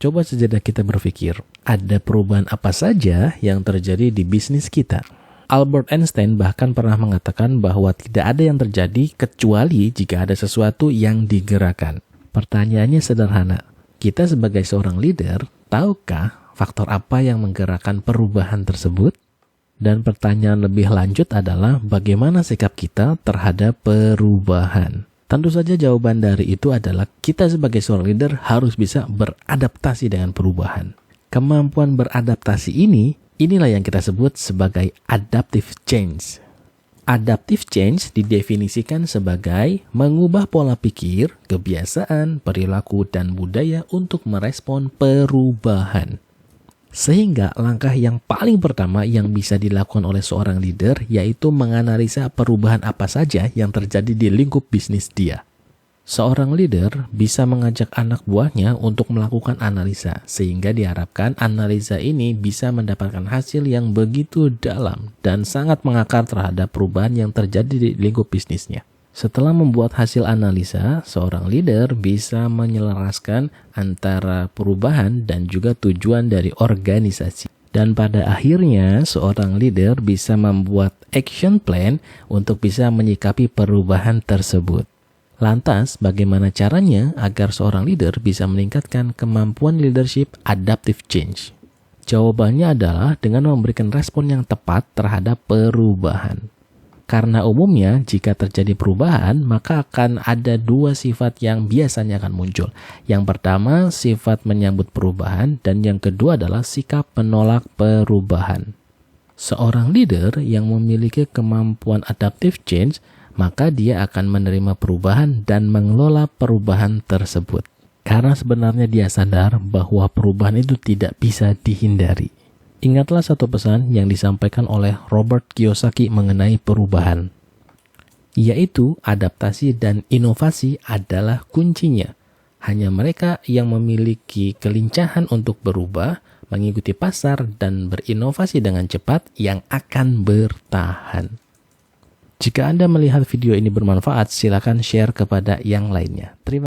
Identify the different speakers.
Speaker 1: Coba sejenak kita berpikir, ada perubahan apa saja yang terjadi di bisnis kita? Albert Einstein bahkan pernah mengatakan bahwa tidak ada yang terjadi kecuali jika ada sesuatu yang digerakkan. Pertanyaannya sederhana, kita sebagai seorang leader, tahukah faktor apa yang menggerakkan perubahan tersebut? Dan pertanyaan lebih lanjut adalah bagaimana sikap kita terhadap perubahan? Tentu saja jawaban dari itu adalah kita sebagai seorang leader harus bisa beradaptasi dengan perubahan. Kemampuan beradaptasi inilah yang kita sebut sebagai adaptive change. Adaptive change didefinisikan sebagai mengubah pola pikir, kebiasaan, perilaku, dan budaya untuk merespon perubahan. Sehingga langkah yang paling pertama yang bisa dilakukan oleh seorang leader yaitu menganalisa perubahan apa saja yang terjadi di lingkup bisnis dia. Seorang leader bisa mengajak anak buahnya untuk melakukan analisa, sehingga diharapkan analisa ini bisa mendapatkan hasil yang begitu dalam dan sangat mengakar terhadap perubahan yang terjadi di lingkup bisnisnya. Setelah membuat hasil analisa, seorang leader bisa menyelaraskan antara perubahan dan juga tujuan dari organisasi. Dan pada akhirnya, seorang leader bisa membuat action plan untuk bisa menyikapi perubahan tersebut. Lantas, bagaimana caranya agar seorang leader bisa meningkatkan kemampuan leadership adaptive change? Jawabannya adalah dengan memberikan respon yang tepat terhadap perubahan. Karena umumnya jika terjadi perubahan, maka akan ada dua sifat yang biasanya akan muncul. Yang pertama, sifat menyambut perubahan, dan yang kedua adalah sikap menolak perubahan. Seorang leader yang memiliki kemampuan adaptive change, maka dia akan menerima perubahan dan mengelola perubahan tersebut. Karena sebenarnya dia sadar bahwa perubahan itu tidak bisa dihindari. Ingatlah satu pesan yang disampaikan oleh Robert Kiyosaki mengenai perubahan, yaitu adaptasi dan inovasi adalah kuncinya. Hanya mereka yang memiliki kelincahan untuk berubah, mengikuti pasar, dan berinovasi dengan cepat yang akan bertahan. Jika Anda melihat video ini bermanfaat, silakan share kepada yang lainnya. Terima kasih.